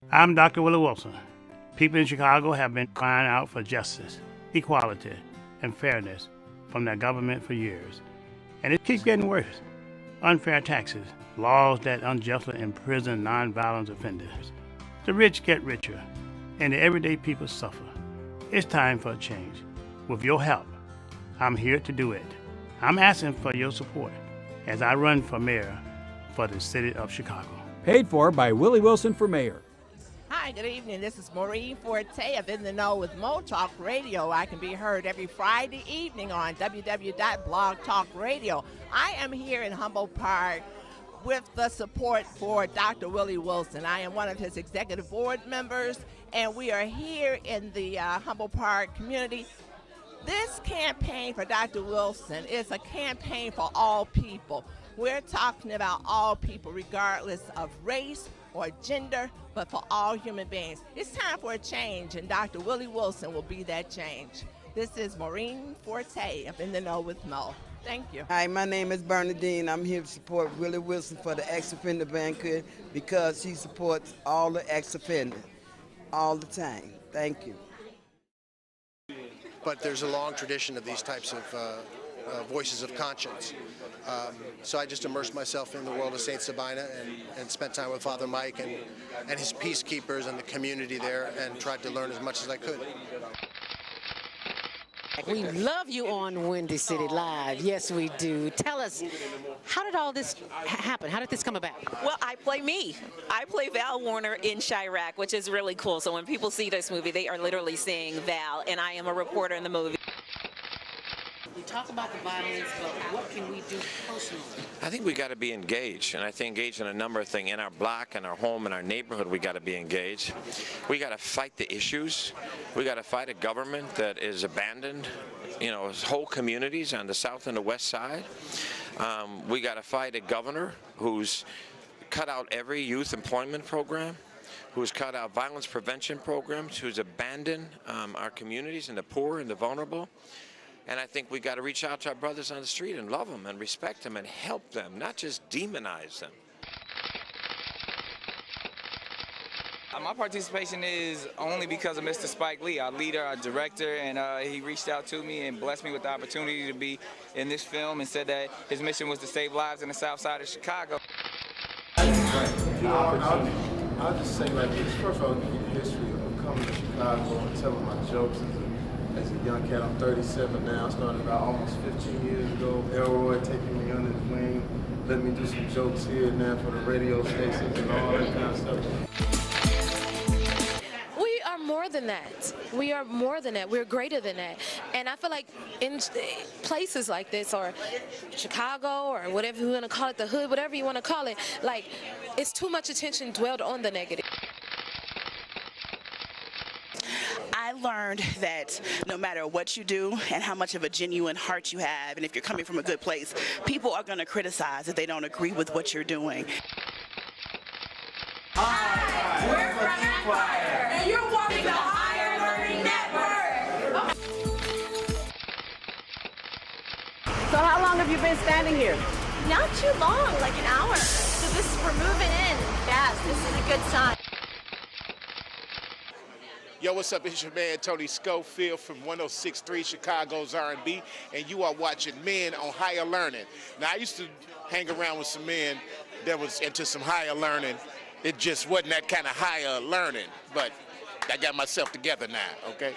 I'm Dr. Willie Wilson. People in Chicago have been crying out for justice, equality, and fairness from their government for years. And it keeps getting worse. Unfair taxes, laws that unjustly imprison nonviolent offenders. The rich get richer, and the everyday people suffer. It's time for a change. With your help, I'm here to do it. I'm asking for your support as I run for mayor for the city of Chicago. Paid for by Willie Wilson for mayor. Hi, good evening. This is Maureen Forte of In the Know with Mo Talk Radio. I can be heard every Friday evening on www.blogtalkradio. I am here in Humboldt Park with the support for Dr. Willie Wilson. I am one of his executive board members, and we are here in the Humboldt Park community. This campaign for Dr. Wilson is a campaign for all people. We're talking about all people, regardless of race or gender, but for all human beings. It's time for a change, and Dr. Willie Wilson will be that change. This is Maureen Forte of In the Know with Mo. Thank you. Hi, my name is Bernadine. I'm here to support Willie Wilson for the EX Offender Banquet because he supports all the ex-offenders all the time. Thank you. But there's a long tradition of these types of voices of conscience. So I just immersed myself in the world of St. Sabina and spent time with Father Mike and his peacekeepers and the community there and tried to learn as much as I could. We love you on Windy City Live. Yes, we do. Tell us, how did all this happen? How did this come about? Well, I play me. I play Val Warner in Chirac, which is really cool. So when people see this movie, they are literally seeing Val, and I am a reporter in the movie. We talk about the violence, but what can we do personally? I think we got to be engaged, and I think engaged in a number of things. In our block, in our home, in our neighborhood, we got to be engaged. We got to fight the issues. We got to fight a government that is abandoned, you know, whole communities on the south and the west side. We got to fight a governor who's cut out every youth employment program, who's cut out violence prevention programs, who's abandoned our communities and the poor and the vulnerable. And I think we got to reach out to our brothers on the street and love them and respect them and help them, not just demonize them. My participation is only because of Mr. Spike Lee, our leader, our director, and he reached out to me and blessed me with the opportunity to be in this film and said that his mission was to save lives in the south side of Chicago. I'll just say like this. First of all, give you the history of coming to Chicago and telling my jokes as a young cat. I'm 37 now. I started about almost 15 years ago. Elroy taking me under his wing, let me do some jokes here and there for the radio stations and all that kind of stuff. We are more than that. We are more than that. We're greater than that. And I feel like in places like this, or Chicago, or whatever you want to call it, the hood, whatever you want to call it, like, it's too much attention dwelled on the negative. I learned that no matter what you do and how much of a genuine heart you have, and if you're coming from a good place, people are going to criticize if they don't agree with what you're doing. Hi, we're from Empire, and you're watching the Higher Learning Network. So how long have you been standing here? Not too long, like an hour. So we're moving in fast. This is a good sign. Yo, what's up? It's your man, Tony Schofield from 106.3 Chicago's R&B, and you are watching Men on Higher Learning. Now, I used to hang around with some men that was into some higher learning. It just wasn't that kind of higher learning, but I got myself together now, okay?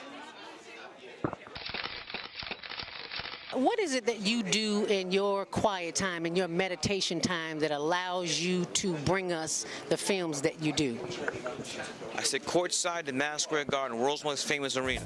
What is it that you do in your quiet time, in your meditation time, that allows you to bring us the films that you do? I sit courtside in Madison Square Garden, world's most famous arena.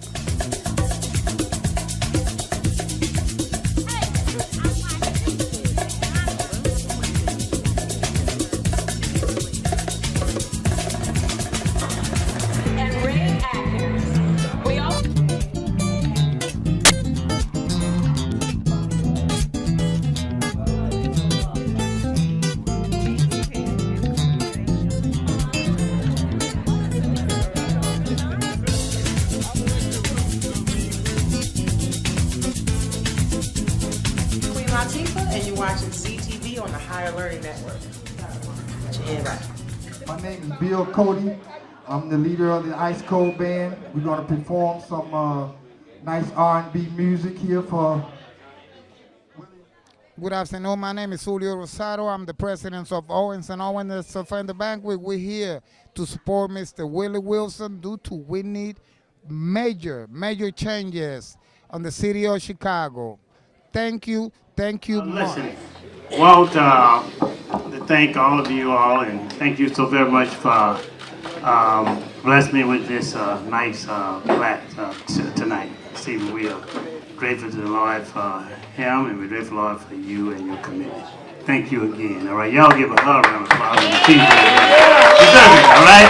My name is Bill Cody. I'm the leader of the Ice Cold Band. We're going to perform some nice R&B music here for... Good afternoon. My name is Julio Rosado. I'm the president of Owens Owens Offender Banquet. We're here to support Mr. Willie Wilson due to we need major changes on the city of Chicago. Thank you much. Listen, Walt, to thank all of you all, and thank you so very much for blessing me with this nice plaque tonight. Stephen, we are grateful to the Lord for him, and we're grateful, Lord, for you and your commitment. Thank you again. All right, y'all give a hug round of applause. You deserve it, all right?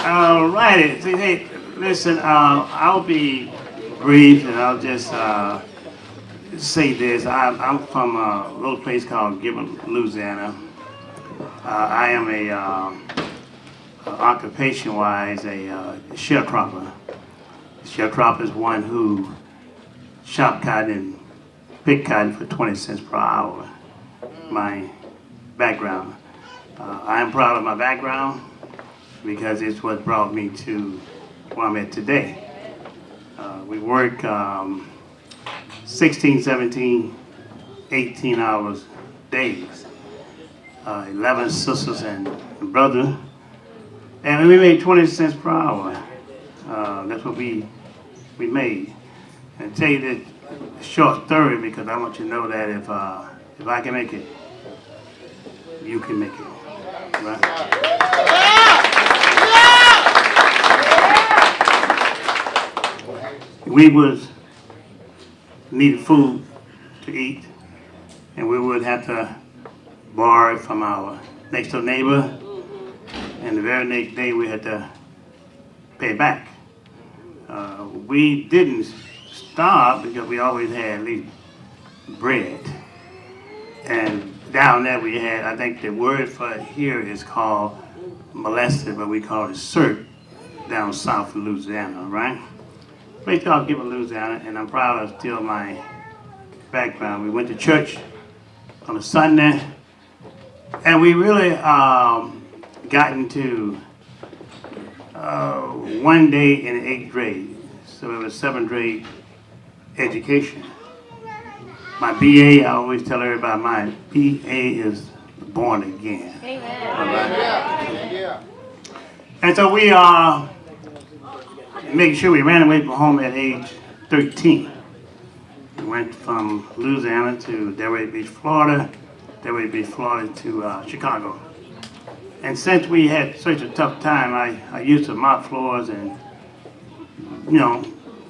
All righty. Hey, listen, I'll be brief, and I'll just say this. I'm from a little place called Gibbon, Louisiana. I am occupation-wise, a sharecropper. A sharecropper is one who chop cotton and pick cotton for 20 cents per hour. My background. I am proud of my background because it's what brought me to where I'm at today. We work 16, 17, 18 hours days. 11 sisters and brothers. And we made 20 cents per hour. That's what we made. And I tell you this short story because I want you to know that if I can make it, you can make it. Right? We needed food to eat, and we would have to borrow it from our next door neighbor. And the very next day we had to pay back. We didn't starve because we always had at least bread. And down there we had, I think the word for it here is called molested, but we call it syrup down south in Louisiana, right? Place called Gibbon, Louisiana, and I'm proud of still my background. We went to church on a Sunday, and we really got into one day in the 8th grade. So it was 7th grade education. My BA, I always tell everybody, my BA is born again. Amen. Right? And so we made sure we ran away from home at age 13. We went from Louisiana to Delray Beach, Florida, Delray Beach, Florida to Chicago. And since we had such a tough time, I used to mop floors and,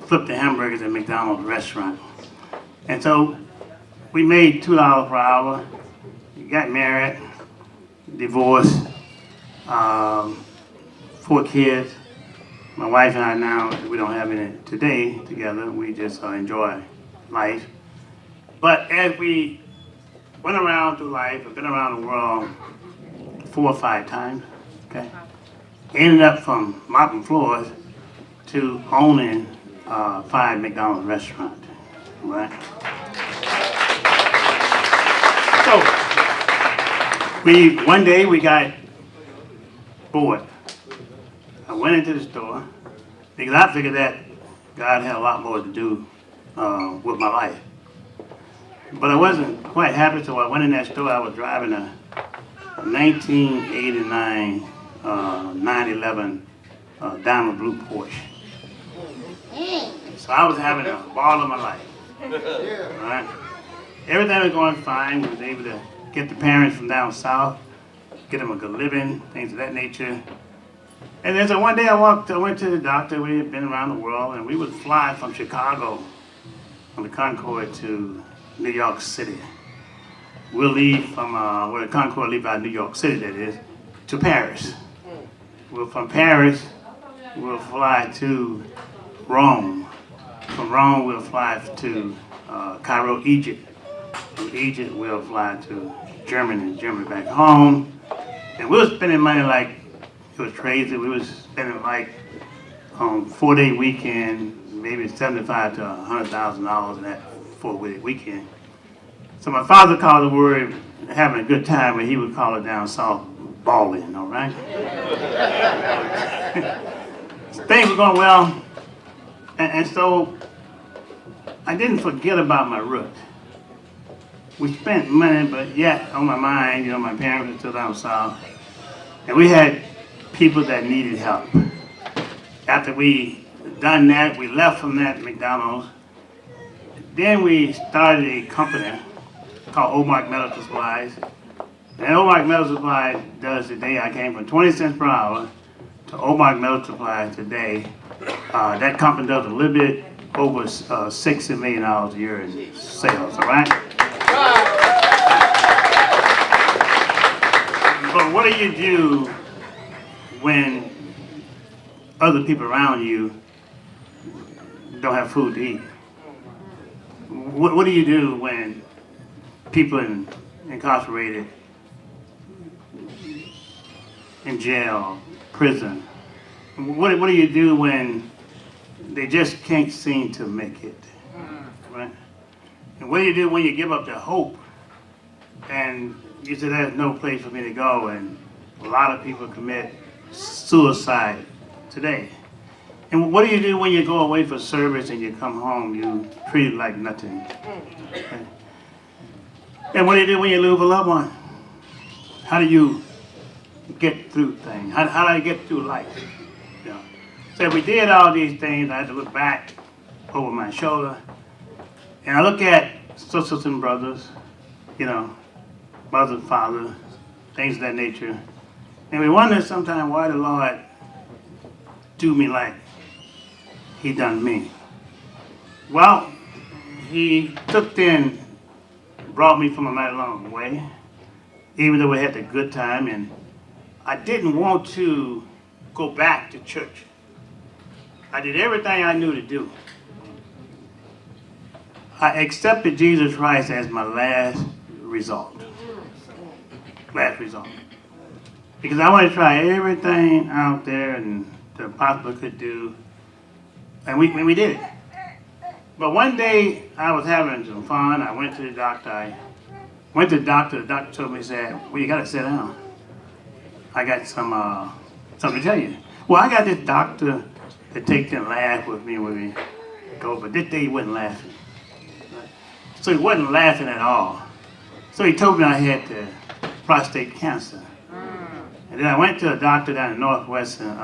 flip the hamburgers at McDonald's restaurant. And so we made $2 per hour, got married, divorced, 4 kids. My wife and I now, we don't have any today together. We just enjoy life. But as we went around through life, I've been around the world 4 or 5 times, okay? Ended up from mopping floors to owning 5 McDonald's restaurants, right? So, one day we got bored. I went into the store because I figured that God had a lot more to do with my life. But I wasn't quite happy, so I went in that store. I was driving a 1989 911 diamond blue Porsche. So I was having a ball of my life. Right? Everything was going fine. We was able to get the parents from down south, get them a good living, things of that nature. And then so one day I went to the doctor. We had been around the world, and we would fly from Chicago on the Concorde to New York City. We'll leave from where the Concorde leave out of New York City, that is, to Paris. From Paris, we'll fly to Rome. From Rome, we'll fly to Cairo, Egypt. From Egypt, we'll fly to Germany, Germany back home. And we were spending money like it was crazy. We was spending like on 4-day weekend, maybe $75,000 to $100,000 in that 4-day weekend. So my father called the word having a good time, but he would call it down south balling, all right? Things were going well, and so I didn't forget about my roots. We spent money, but yet on my mind, my parents were still down south, and we had people that needed help. After we done that, we left from that McDonald's. Then we started a company called Old Mark Medical Supplies. And Old Mark Medical Supplies does today, I came from 20 cents per hour to Old Mark Medical Supplies today. That company does a little bit over $60 million a year in sales, all right? But what do you do when other people around you don't have food to eat? What do you do when people incarcerated, in jail, prison? What do you do when they just can't seem to make it, right? And what do you do when you give up the hope and you say there's no place for me to go, and a lot of people commit suicide today? And what do you do when you go away for service and you come home, you treat it like nothing? Okay. And what do you do when you lose a loved one? How do you get through things? How do you get through life? So we did all these things. I had to look back over my shoulder, and I look at sisters and brothers, mother and father, things of that nature. And we wonder sometimes why the Lord do me like he done me. Well, he took and brought me from a mighty long way, even though we had a good time, and I didn't want to go back to church. I did everything I knew to do. I accepted Jesus Christ as my last result. Because I wanted to try everything out there and the apostle could do, and we did it. But one day I was having some fun. I went to the doctor. The doctor told me, he said, well, you gotta sit down. I got something to tell you. Well, I got this doctor that takes and laugh with me when we go, but this day he wasn't laughing. So he wasn't laughing at all. So he told me I had prostate cancer. And then I went to a doctor down in Northwestern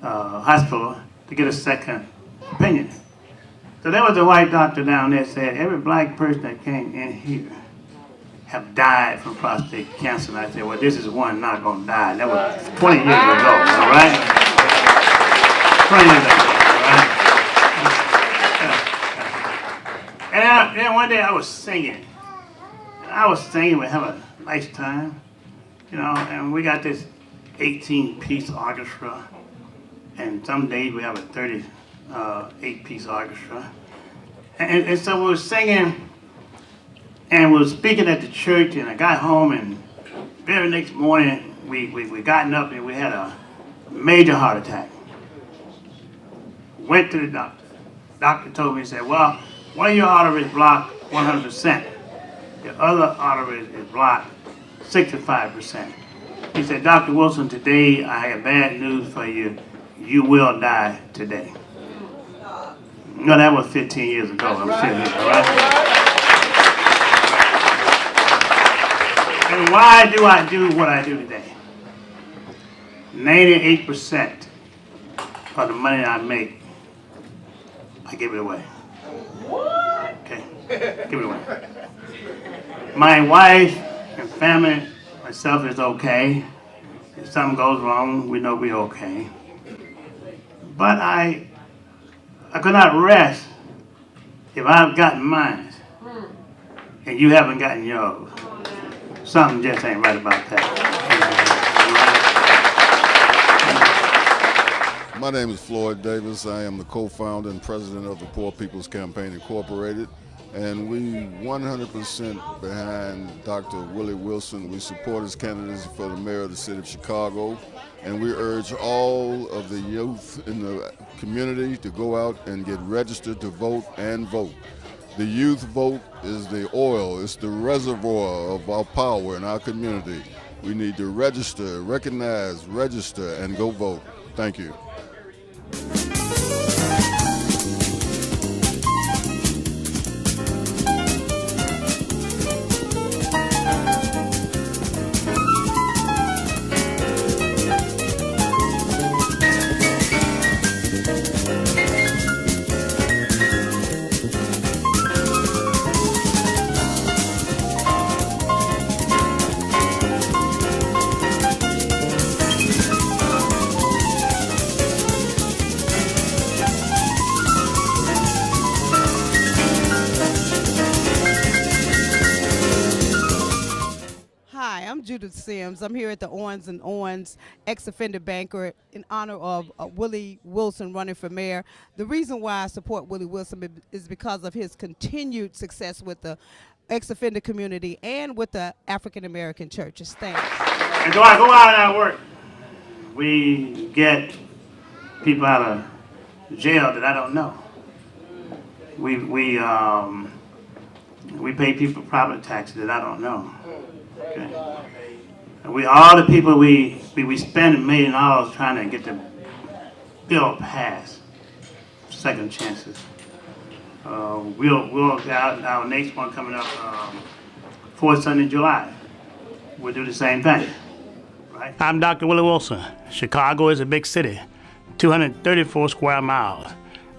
Hospital to get a second opinion. So there was a white doctor down there that said every black person that came in here have died from prostate cancer. And I said, well, this is one not going to die. That was 20 years ago, all right? 20 years ago, all right? And then one day I was singing. We have a nice time, and we got this 18-piece orchestra, and some days we have a 38-piece orchestra. And so we were singing, and we were speaking at the church, and I got home, and very next morning, we gotten up, and we had a major heart attack. Went to the doctor. Doctor told me, he said, well, one of your arteries blocked 100%. The other artery is blocked 65%. He said, Dr. Wilson, today I have bad news for you. You will die today. No, that was 15 years ago. I'm sitting here, all right? And why do I do what I do today? 98% of the money I make, I give it away. Okay? Give it away. My wife and family, myself is okay. If something goes wrong, we know we're okay. But I could not rest if I've gotten mine and you haven't gotten yours. Something just ain't right about that. My name is Floyd Davis. I am the co-founder and president of the Poor People's Campaign Incorporated. And we 100% behind Dr. Willie Wilson. We support his candidacy for the mayor of the city of Chicago. And we urge all of the youth in the community to go out and get registered to vote and vote. The youth vote is the oil, it's the reservoir of our power in our community. We need to register, recognize, register, and go vote. Thank you. Sims. I'm here at the Owens Owens EX Offender Banquet in honor of Willie Wilson running for mayor. The reason why I support Willie Wilson is because of his continued success with the ex-offender community and with the African American churches. Thanks. And so I go out and I work. We get people out of jail that I don't know. We pay people property taxes that I don't know. Okay. All the people we spend $1 million trying to get the bill passed, second chances. We'll got our next one coming up 4th Sunday in July. We'll do the same thing. Right? I'm Dr. Willie Wilson. Chicago is a big city, 234 square miles.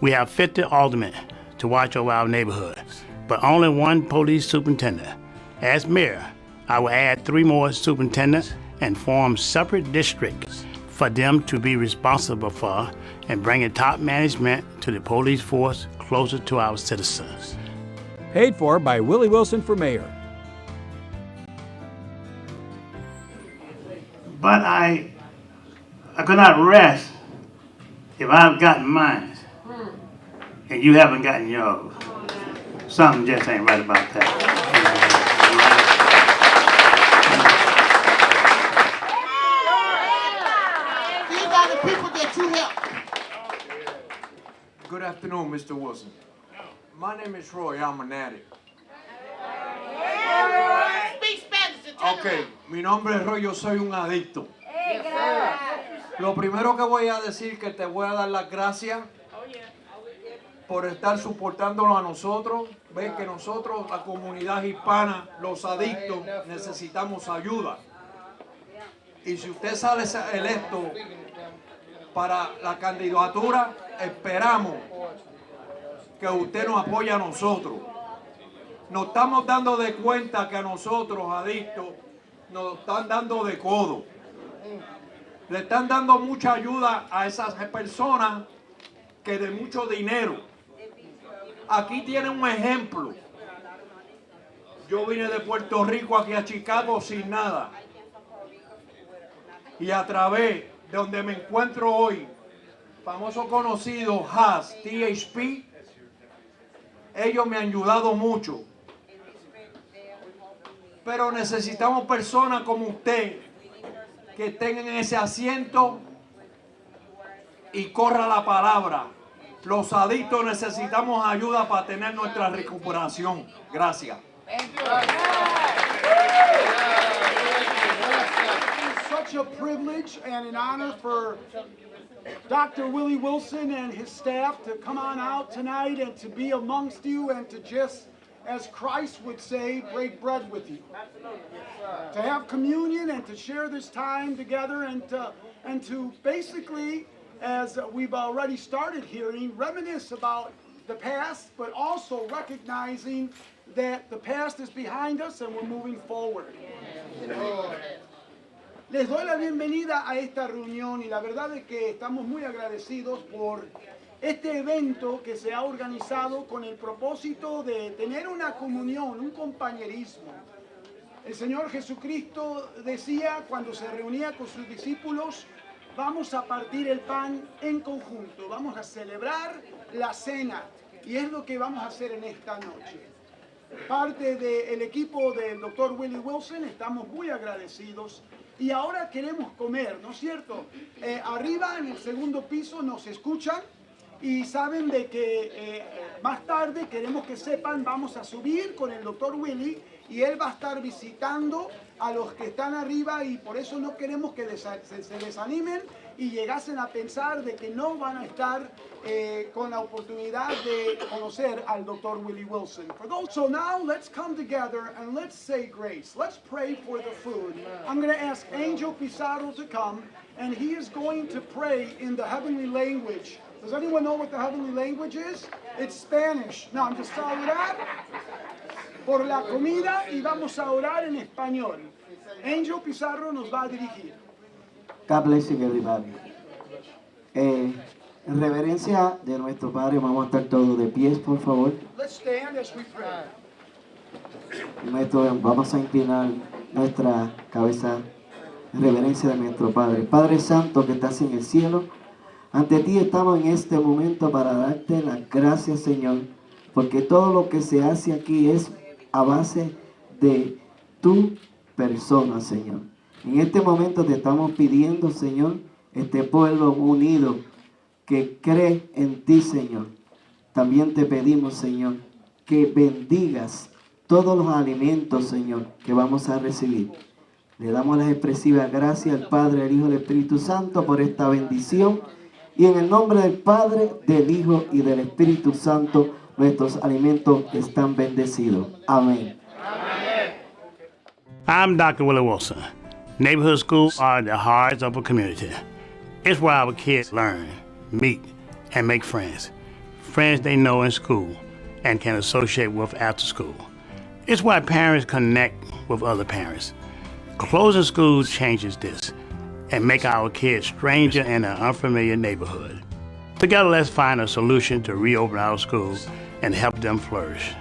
We have 50 aldermen to watch over our neighborhood, but only one police superintendent. As mayor, I will add 3 more superintendents and form separate districts for them to be responsible for and bringing top management to the police force closer to our citizens. Paid for by Willie Wilson for mayor. But I could not rest if I've gotten mine and you haven't gotten yours. Something just ain't right about that. Good afternoon, Mr. Wilson. My name is Roy. I'm an addict. Ok, mi nombre es Roy, yo soy un adicto. Lo primero que voy a decir que te voy a dar las gracias por estar soportándolo a nosotros. Ves que nosotros, la comunidad hispana, los adictos, necesitamos ayuda. Y si usted sale electo para la candidatura, esperamos que usted nos apoye a nosotros. Nos estamos dando de cuenta que a nosotros, adictos, nos están dando de codo. Le están dando mucha ayuda a esas personas que de mucho dinero. Aquí tiene un ejemplo. Yo vine de Puerto Rico aquí a Chicago sin nada. Y a través de donde me encuentro hoy, famoso conocido Has, THP, ellos me han ayudado mucho. Pero necesitamos personas como usted que estén en ese asiento y corra la palabra. Los adictos necesitamos ayuda para tener nuestra recuperación. Gracias. Such a privilege and an honor for Dr. Willie Wilson and his staff to come on out tonight and to be amongst you and to just, as Christ would say, break bread with you. To have communion and to share this time together and to basically, as we've already started hearing, reminisce about the past, but also recognizing that the past is behind us and we're moving forward. Les doy la bienvenida a esta reunión y la verdad es que estamos muy agradecidos por este evento que se ha organizado con el propósito de tener una comunión, un compañerismo. El Señor Jesucristo decía cuando se reunía con sus discípulos, vamos a partir el pan en conjunto, vamos a celebrar la cena y es lo que vamos a hacer en esta noche. Parte del equipo del Dr. Willie Wilson estamos muy agradecidos. Y ahora queremos comer, ¿no es cierto? Arriba en el segundo piso nos escuchan y saben de que más tarde queremos que sepan, vamos a subir con el doctor Willie y él va a estar visitando a los que están arriba y por eso no queremos que se desanimen y llegasen a pensar de que no van a estar con la oportunidad de conocer al doctor Willie Wilson. So now let's come together and let's say grace. Let's pray for the food. I'm going to ask Angel Pizarro to come and he is going to pray in the heavenly language. Does anyone know what the heavenly language is? It's Spanish. Now, I'm just a orar por la comida y vamos a orar en español. Angel Pizarro nos va a dirigir. God bless you, everybody. En reverencia de nuestro Padre, vamos a estar todos de pies, por favor. Let's stand as we pray. Vamos a inclinar nuestra cabeza en reverencia de nuestro Padre. Padre Santo que estás en el cielo, ante ti estamos en este momento para darte las gracias, Señor, porque todo lo que se hace aquí es a base de tu persona, Señor. En este momento te estamos pidiendo, Señor, este pueblo unido que cree en ti, Señor. También te pedimos, Señor, que bendigas todos los alimentos, Señor, que vamos a recibir. Le damos las expresivas gracias al Padre, al Hijo y al Espíritu Santo por esta bendición. Y en el nombre del Padre, del Hijo y del Espíritu Santo, nuestros alimentos están bendecidos. Amén. I'm Dr. Willie Wilson. Neighborhood schools are the hearts of a community. It's where our kids learn, meet, and make friends. Friends they know in school and can associate with after school. It's why parents connect with other parents. Closing schools changes this and make our kids stranger in an unfamiliar neighborhood. Together, let's find a solution to reopen our schools and help them flourish.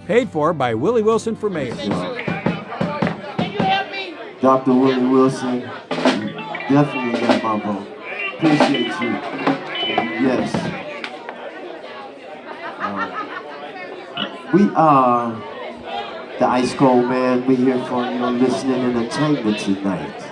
Paid for by Willie Wilson for mayor. Dr. Willie Wilson, definitely got my vote. Appreciate you. Yes. We are the Ice Cold Band. We're here for your listening entertainment tonight.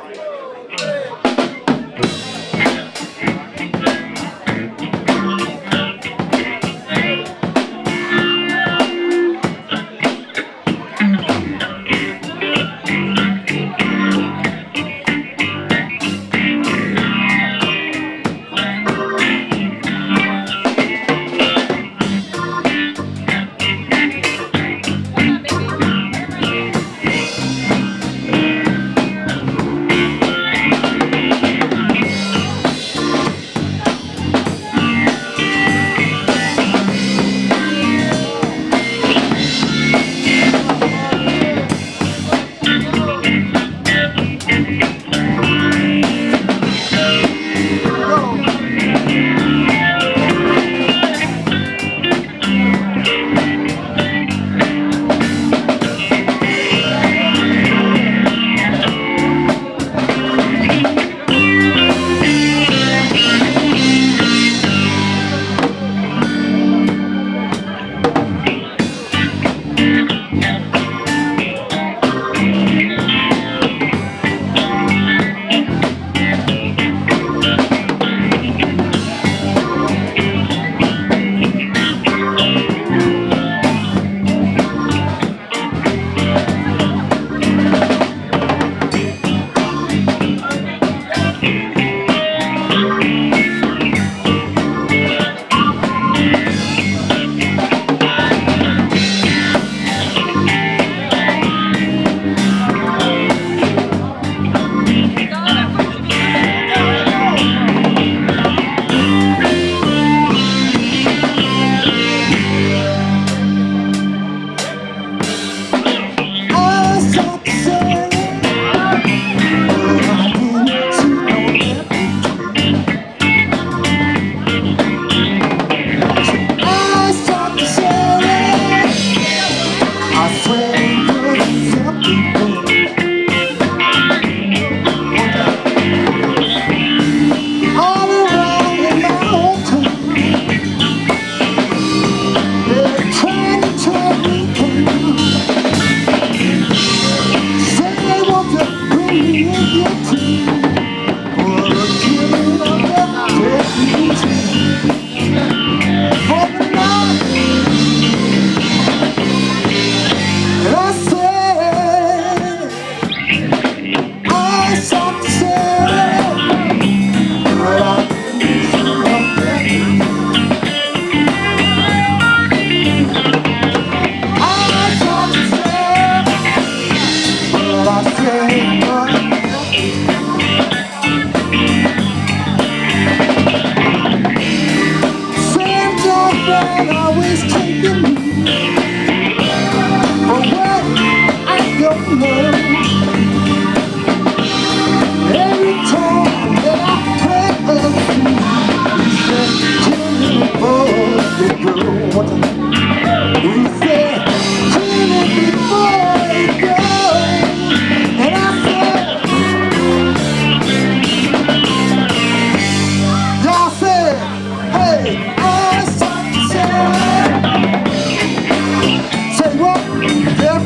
Come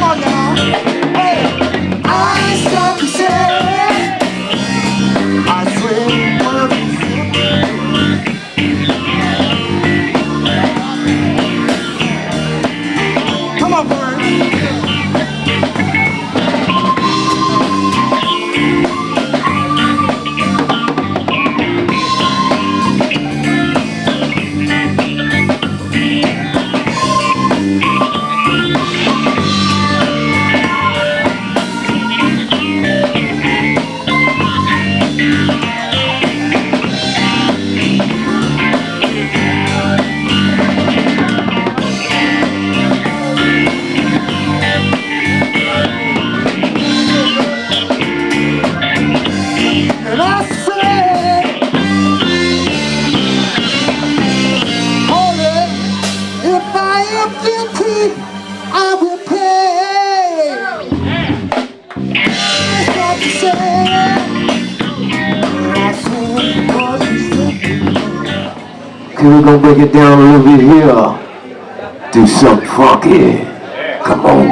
on, y'all. Hey, I stop to say, I swear love is come on, Vern. And I say, hold it, if I am guilty, I will pay. That's what you say. And I swear, what you say. Okay, we're gonna break it down a little bit here. Do something funky. Come on.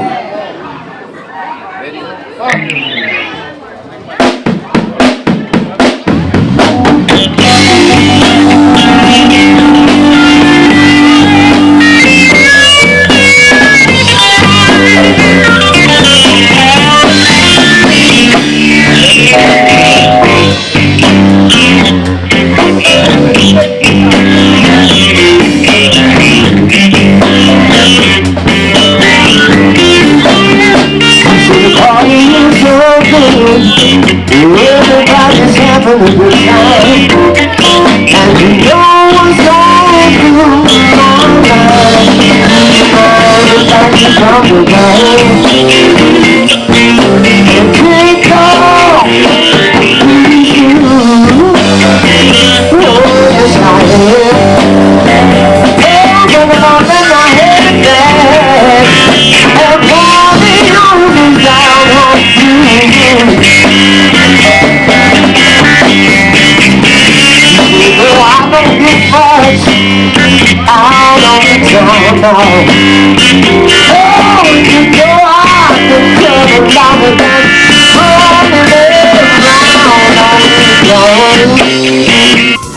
Everybody's having a good time, and you know what's going through my mind. Everybody's on the line, and kick off you. Oh, yes, I am. Oh, but I'm in my head back, and party on down on you. I don't get much out on the town now. Oh, you know I can come along with that running around on the town.